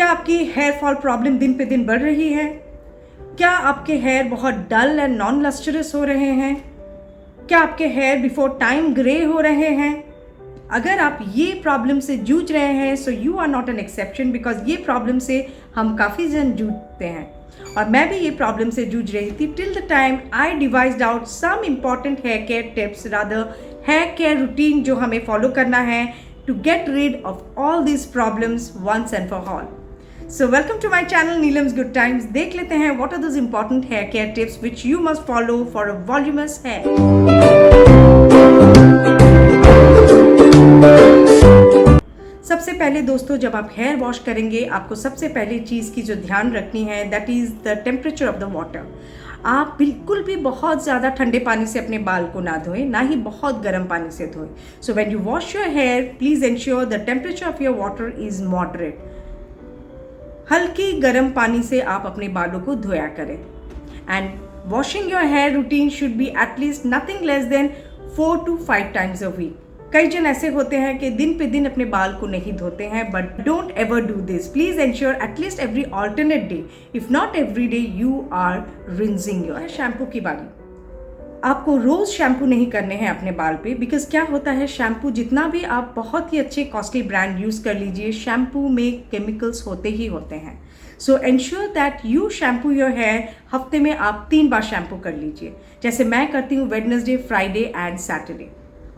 क्या आपकी hair fall problem दिन पे दिन बढ़ रही है? क्या आपके हेयर बहुत डल एंड नॉन लस्टरस हो रहे हैं? क्या आपके हेयर बिफोर टाइम ग्रे हो रहे हैं? अगर आप ये प्रॉब्लम से जूझ रहे हैं so you are not an exception, because ये प्रॉब्लम से हम काफ़ी जन जूझते हैं और मैं भी ये प्रॉब्लम से जूझ रही थी till the time I devised out some important hair care tips, rather hair care routine जो हमें फॉलो करना है to get rid of all these problems once and for all. So welcome to my channel Neelam's Good Times. देख लेते हैं what are those important hair care tips which you must follow for a voluminous hair. सबसे पहले दोस्तों, जब आप hair wash करेंगे आपको सबसे पहले चीज़ की जो ध्यान रखनी है that is the temperature of the water. आप बिल्कुल भी बहुत ज़्यादा ठंडे पानी से अपने बाल को ना धोएं, ना ही बहुत गर्म पानी से धोएं. So when you wash your hair please ensure the temperature of your water is moderate. हल्की गर्म पानी से आप अपने बालों को धोया करें. And washing your hair routine should be at least nothing less than 4 to 5 times a week. कई जन ऐसे होते हैं कि दिन पे दिन अपने बाल को नहीं धोते हैं, but don't ever do this. Please ensure at least every alternate day, if not every day, you are rinsing your. Shampoo की बारी. आपको रोज शैम्पू नहीं करने हैं अपने बाल पे, बिकॉज क्या होता है, शैम्पू जितना भी आप बहुत ही अच्छे कॉस्टली ब्रांड यूज़ कर लीजिए, शैम्पू में केमिकल्स होते ही होते हैं. So ensure that you shampoo your hair. हफ्ते में आप 3 बार शैम्पू कर लीजिए. जैसे मैं करती हूँ वेडनेसडे, फ्राइडे एंड सैटरडे,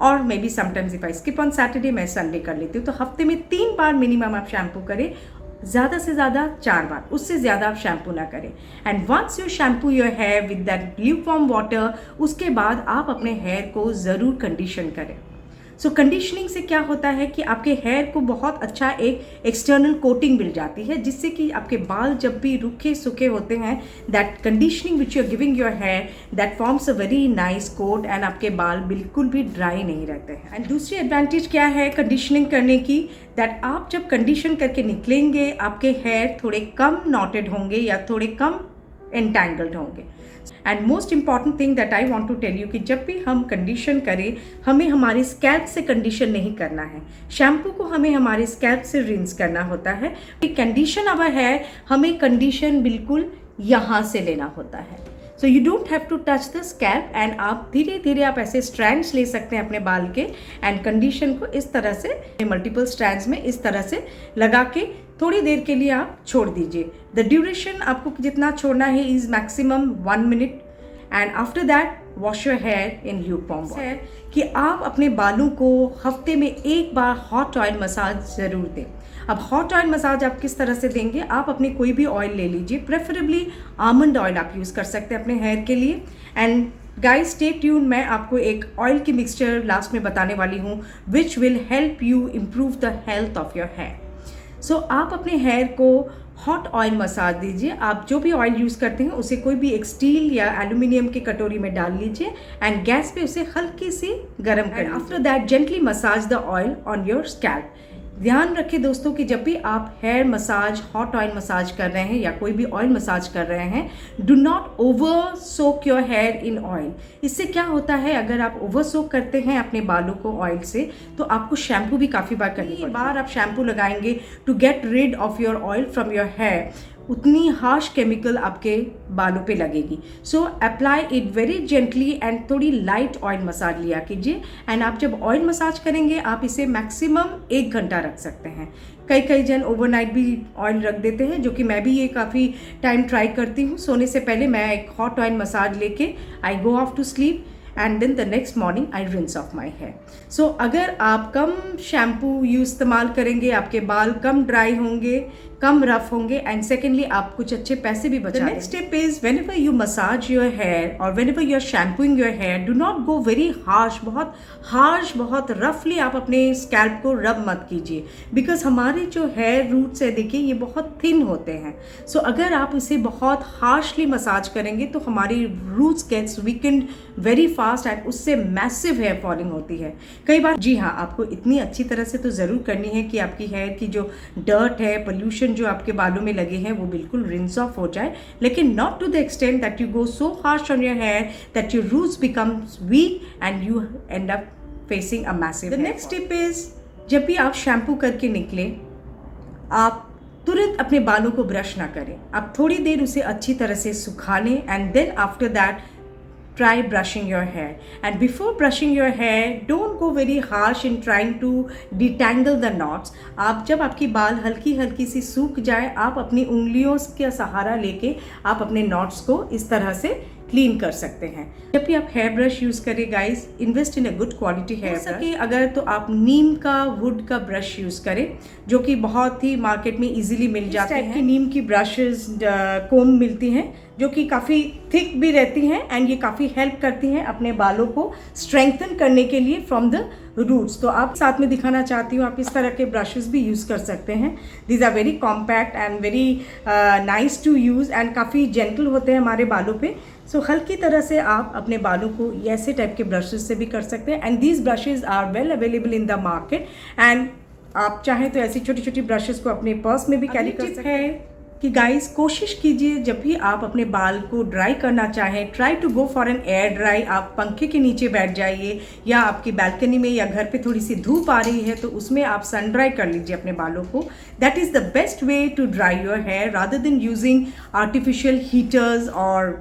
और may be sometimes if I skip on Saturday मैं संडे कर लेती हूँ. तो हफ्ते में 3 बार मिनिमम आप शैम्पू करें, ज़्यादा से ज़्यादा 4 बार, उससे ज़्यादा आप शैम्पू ना करें. And once you shampoo your hair with that lukewarm water, उसके बाद आप अपने हेयर को ज़रूर कंडीशन करें. सो कंडीशनिंग से क्या होता है कि आपके हेयर को बहुत अच्छा एक एक्सटर्नल कोटिंग मिल जाती है, जिससे कि आपके बाल जब भी रूखे सूखे होते हैं, that conditioning which you are giving your hair that forms a very nice coat and आपके बाल बिल्कुल भी ड्राई नहीं रहते हैं. एंड दूसरी एडवांटेज क्या है कंडीशनिंग करने की, दैट आप जब कंडीशन करके निकलेंगे आपके हेयर थोड़े कम नॉटेड होंगे या थोड़े कम एंटैंगल्ड होंगे. And most important thing that I want to tell you कि जब भी हम कंडीशन करें हमें हमारे स्कैल्प से कंडीशन नहीं करना है. शैम्पू को हमें हमारे स्कैल्प से रिंस करना होता है. कंडीशन अवर हेयर, हमें कंडीशन बिल्कुल यहाँ से लेना होता है. So you don't have to touch the scalp and आप धीरे धीरे आप ऐसे स्ट्रैंड्स ले सकते हैं अपने बाल के एंड कंडीशन को इस तरह से मल्टीपल स्ट्रैंड्स में इस तरह से लगा के थोड़ी देर के लिए आप छोड़ दीजिए. द ड्यूरेशन आपको जितना छोड़ना है is maximum 1 minute and after that wash your here in lukewarm water. कि आप अपने बालों को हफ्ते में 1 बार हॉट ऑयल मसाज ज़रूर दें. अब हॉट ऑयल मसाज आप किस तरह से देंगे, आप अपने कोई भी ऑयल ले लीजिए, प्रेफरेबली आमंड ऑयल आप यूज़ कर सकते हैं अपने हेयर के लिए. एंड गाइस स्टे ट्यून, मैं आपको एक ऑयल की मिक्सचर लास्ट में बताने वाली हूँ which will help you improve the health of your hair. So आप अपने हेयर को हॉट ऑयल मसाज दीजिए. आप जो भी ऑयल यूज़ करते हैं उसे कोई भी एक स्टील या एल्यूमिनियम की कटोरी में डाल लीजिए एंड गैस पे उसे हल्की सी गर्म करें. After that gently massage the oil on your scalp. ध्यान रखें दोस्तों कि जब भी आप hair massage, hot oil massage कर रहे हैं या कोई भी ऑयल मसाज कर रहे हैं, do not over soak your here in oil. इससे क्या होता है, अगर आप ओवर सोक करते हैं अपने बालों को ऑयल से तो आपको शैम्पू भी काफ़ी बार करनी पड़ेगी. बार आप शैम्पू लगाएंगे to get rid of your oil from your hair, उतनी हार्श केमिकल आपके बालों पे लगेगी. So apply it very gently and थोड़ी लाइट ऑयल मसाज लिया कीजिए. एंड आप जब ऑयल मसाज करेंगे आप इसे मैक्सिमम 1 घंटा रख सकते हैं. कई जन ओवरनाइट भी ऑयल रख देते हैं, जो कि मैं भी ये काफ़ी टाइम ट्राई करती हूँ. सोने से पहले मैं एक हॉट ऑयल मसाज लेके I go off to sleep and then the next morning I rinse off my hair. So अगर आप कम शैम्पू इस्तेमाल करेंगे आपके बाल कम ड्राई होंगे, कम रफ होंगे एंड सेकेंडली आप कुछ अच्छे पैसे भी बचा. Next step is whenever you massage your hair और whenever you are shampooing your hair, do not go very harsh, बहुत रफली आप अपने स्कैल्प को रब मत कीजिए, बिकॉज हमारे जो हेयर रूट्स है देखिए ये बहुत थिन होते हैं. सो अगर आप इसे बहुत हार्शली मसाज करेंगे तो हमारी roots gets weakened very fast and उससे मैसिव हेयर फॉलिंग होती है. कई बार जी हाँ, आपको इतनी अच्छी तरह से तो ज़रूर करनी है कि आपकी हेयर की जो डर्ट है, पोल्यूशन जो आपके बालों में लगे हैं वो बिल्कुल रिंस ऑफ हो जाए, लेकिन not to the extent that you go so harsh on your hair that your roots becomes weak and you end up facing a massive. The next tip is जब भी आप शैम्पू करके निकले आप तुरंत अपने बालों को ब्रश ना करें, आप थोड़ी देर उसे अच्छी तरह से सुखा लें and then after that try brushing your hair. And before brushing your hair, don't go very harsh in trying to detangle the knots. आप जब आपकी बाल हल्की हल्की सी सूख जाए, आप अपनी उंगलियों का सहारा लेके आप अपने नॉट्स को इस तरह से क्लीन कर सकते हैं। जब भी आप हेयर ब्रश यूज़ करें guys, invest in a good quality hair brush. अगर तो आप नीम का वुड का ब्रश यूज़ करें, जो कि बहुत ही मार्केट में इजीली मिल जाते हैं। की नीम की ब्रशेस कोम मिलती हैं जो कि काफ़ी थिक भी रहती हैं एंड ये काफ़ी हेल्प करती हैं अपने बालों को स्ट्रेंथन करने के लिए फ्रॉम द रूट्स। तो आप साथ में दिखाना चाहती हूँ, आप इस तरह के ब्रशेस भी यूज़ कर सकते हैं। These are very compact and very nice to use and काफ़ी जेंटल होते हैं हमारे बालों पे। सो हल्की तरह से आप अपने बालों को ऐसे टाइप के ब्रशेस से भी कर सकते हैं and these brushes are well available in the market and आप चाहें तो ऐसी छोटी छोटी ब्रशेस को अपने पर्स में भी कैरी कर सकते हैं। कि गाइस कोशिश कीजिए जब भी आप अपने बाल को ड्राई करना चाहें, try to go for an air dry. आप पंखे के नीचे बैठ जाइए या आपकी बैल्कनी में या घर पे थोड़ी सी धूप आ रही है तो उसमें आप सन ड्राई कर लीजिए अपने बालों को। That is the best way to dry your hair rather than using artificial heaters और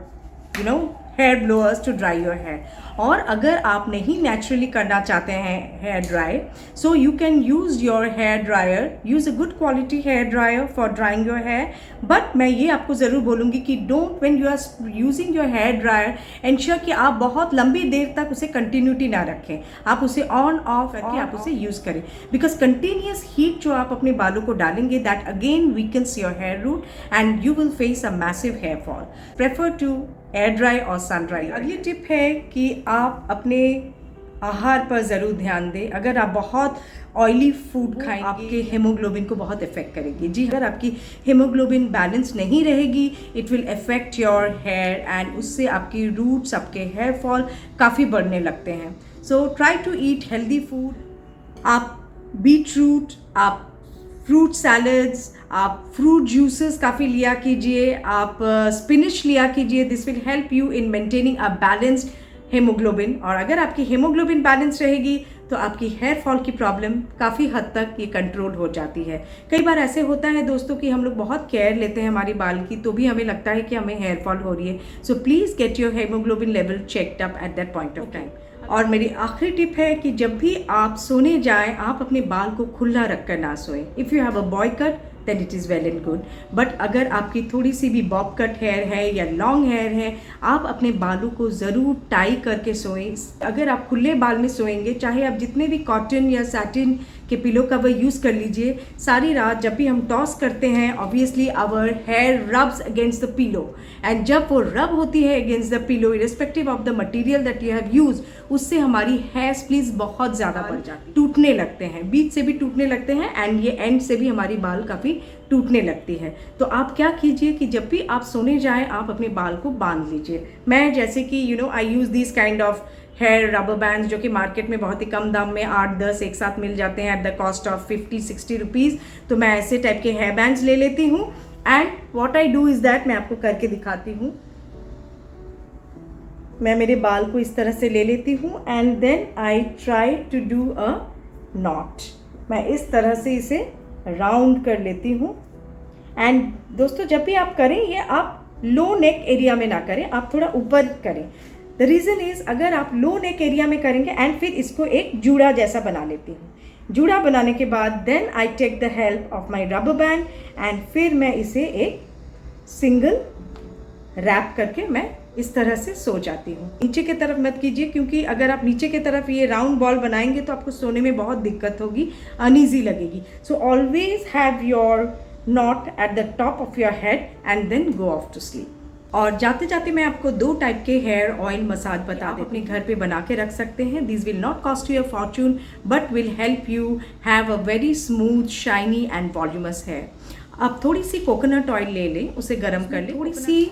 hair blowers to dry your hair. और अगर आप नहीं नेचुरली करना चाहते हैं hair dry, so you can use your hair dryer, use a good quality hair dryer for drying your hair. But मैं ये आपको ज़रूर बोलूँगी कि don't when you are using your hair dryer ensure कि आप बहुत लंबी देर तक उसे कंटिन्यूटी ना रखें, आप उसे ऑन ऑफ करके आप उसे यूज़ करें। बिकॉज कंटिन्यूस हीट जो आप अपने बालों को डालेंगे that again weakens your hair root and you will face a massive hair fall. Prefer to air dry और सन ड्राई। अगली टिप है कि आप अपने आहार पर ज़रूर ध्यान दें। अगर आप बहुत ऑयली फूड खाएंगे आपके हेमोग्लोबिन को बहुत इफेक्ट करेगी। जी, अगर आपकी हेमोग्लोबिन बैलेंस नहीं रहेगी it will affect your hair and उससे आपकी रूट्स, आपके हेयर फॉल काफ़ी बढ़ने लगते हैं। So try to eat healthy food. आप बीट रूट, आप फ्रूट सैलड्स, आप फ्रूट जूसेस काफ़ी लिया कीजिए, आप स्पिनिच लिया कीजिए। This will help you in maintaining a balanced haemoglobin. और अगर आपकी हेमोग्लोबिन बैलेंस रहेगी तो आपकी हेयर फॉल की प्रॉब्लम काफ़ी हद तक ये कंट्रोल हो जाती है। कई बार ऐसे होता है दोस्तों कि हम लोग बहुत केयर लेते हैं हमारी बाल की, तो भी हमें लगता है कि हमें हेयर फॉल हो रही है। So please get your haemoglobin level checked up at that point of time. और मेरी आखिरी टिप है कि जब भी आप सोने जाएं आप अपने बाल को खुला रख कर ना सोएं। If you have a boy cut then it is well and good, but अगर आपकी थोड़ी सी भी बॉब कट हेयर है या लॉन्ग हेयर है, आप अपने बालों को ज़रूर टाई करके सोएं। अगर आप खुले बाल में सोएंगे, चाहे आप जितने भी कॉटन या सैटिन के पिलो कवर यूज़ कर लीजिए, सारी रात जब भी हम टॉस करते हैं obviously our hair rubs against the pillow and जब वो रब होती है against the pillow irrespective of the material that you have use, उससे हमारी हेयर स्प्लिट्स बहुत ज़्यादा बढ़ जाती, टूटने लगते हैं, बीच से भी टूटने लगते हैं एंड ये एंड से भी हमारी बाल काफ़ी टूटने लगती है। तो आप क्या कीजिए कि जब भी आप सोने जाएं आप अपने बाल को बांध लीजिए। मैं जैसे कि I use this kind of hair rubber bands जो कि मार्केट में बहुत ही कम दाम में 8-10 एक साथ मिल जाते हैं at the cost of 50-60 rupees. तो मैं ऐसे टाइप के हेयर बैंड्स ले लेती हूँ and what I do is that, मैं आपको करके दिखाती हूँ। मैं मेरे बाल को इस तरह से ले लेती हूँ and then I try to do a knot. मैं इस तरह से इसे राउंड कर लेती हूँ एंड दोस्तों जब भी आप करें ये आप लो नेक एरिया में ना करें, आप थोड़ा ऊपर करें। द रीज़न इज़ अगर आप लो नेक एरिया में करेंगे एंड फिर इसको एक जूड़ा जैसा बना लेती हूँ। जूड़ा बनाने के बाद then I take the help of my rubber band and फिर मैं इसे एक सिंगल रैप करके मैं इस तरह से सो जाती हूँ। नीचे की तरफ मत कीजिए क्योंकि अगर आप नीचे की तरफ ये राउंड बॉल बनाएंगे तो आपको सोने में बहुत दिक्कत होगी, अनईजी लगेगी। So always have your knot at the top of your head and then go off to sleep. और जाते जाते मैं आपको 2 टाइप के हेयर ऑयल मसाज बता दें, अपने घर पे बना के रख सकते हैं। This will not cost you a fortune but will help you have a very smooth shiny and voluminous hair. आप थोड़ी सी कोकोनट ऑयल ले लें, उसे गर्म कर लें, थोड़ी सी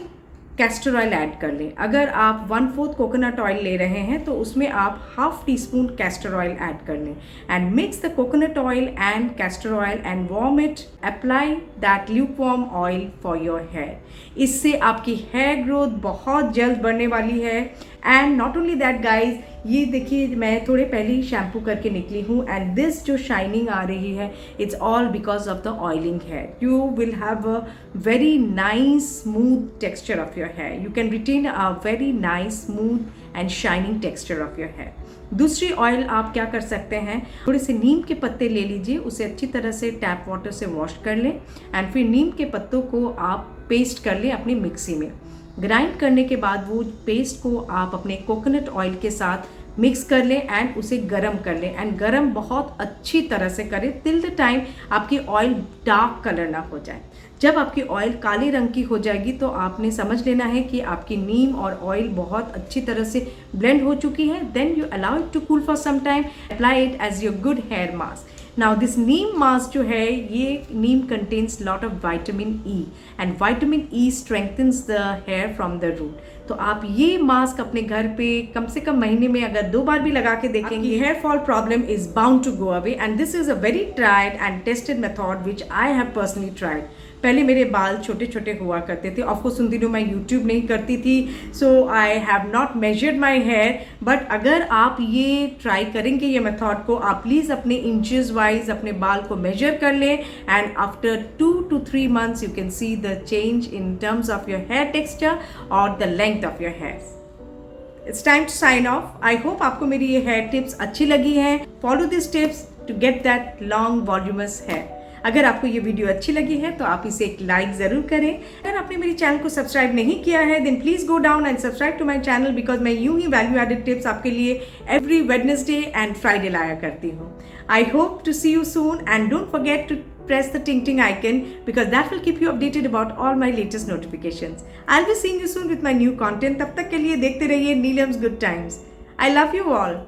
कैस्टर ऑयल ऐड कर लें। अगर आप 1/4 कोकोनट ऑयल ले रहे हैं तो उसमें आप ½ टीस्पून कैस्टर ऑयल ऐड कर लें and mix the coconut oil and castor oil and warm it. Apply that lukewarm oil for your hair. इससे आपकी हेयर ग्रोथ बहुत जल्द बढ़ने वाली है and not only that guys, ये देखिए मैं थोड़े पहले ही शैम्पू करके निकली हूँ एंड दिस जो शाइनिंग आ रही है it's all because of the oiling hair. You will have a very nice smooth texture of your hair, you can retain a very nice smooth and shining texture of your hair. दूसरी oil आप क्या कर सकते हैं, थोड़े से नीम के पत्ते ले लीजिए, उसे अच्छी तरह से टैप वाटर से वॉश कर लें एंड फिर नीम के पत्तों को आप पेस्ट कर लें अपनी मिक्सी में। ग्राइंड करने के बाद वो पेस्ट को आप अपने कोकोनट ऑयल के साथ मिक्स कर लें एंड उसे गरम कर लें एंड गरम बहुत अच्छी तरह से करें टिल द टाइम आपकी ऑयल डार्क कलर ना हो जाए। जब आपकी ऑयल काले रंग की हो जाएगी तो आपने समझ लेना है कि आपकी नीम और ऑयल बहुत अच्छी तरह से ब्लेंड हो चुकी है। Then you allow it to cool for some time, apply it as your good hair mask. Now this neem mask जो है, ये neem contains lot of vitamin E and vitamin E strengthens the hair from the root. तो आप ये mask अपने घर पे कम से कम महीने में अगर 2 बार भी लगा के देखेंगे, hair fall problem is bound to go away and this is a very tried and tested method which I have personally tried. पहले मेरे बाल छोटे छोटे हुआ करते थे, ऑफकोर्स उन दिनों मैं यूट्यूब नहीं करती थी, so I have not measured my hair, but अगर आप ये ट्राई करेंगे ये मेथड को, आप प्लीज़ अपने इंचेस वाइज अपने बाल को मेजर कर लें and after 2 to 3 months you can see the change in terms of your hair texture और the length of your hair. It's time to sign off. I hope आपको मेरी ये हेयर टिप्स अच्छी लगी हैं। Follow this tips to get that long voluminous hair. अगर आपको ये वीडियो अच्छी लगी है तो आप इसे एक लाइक ज़रूर करें। अगर आपने मेरे चैनल को सब्सक्राइब नहीं किया है then please go down and subscribe to my channel, because मैं यूं ही वैल्यू एडेड टिप्स आपके लिए एवरी वेडनेसडे एंड फ्राइडे लाया करती हूँ। I hope to see you soon and don't forget to press the ting ting icon because that will keep you updated about all my latest notifications. I'll be seeing you soon with my new content. तब तक के लिए देखते रहिए Neelam's good times. I love you all.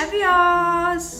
Adios.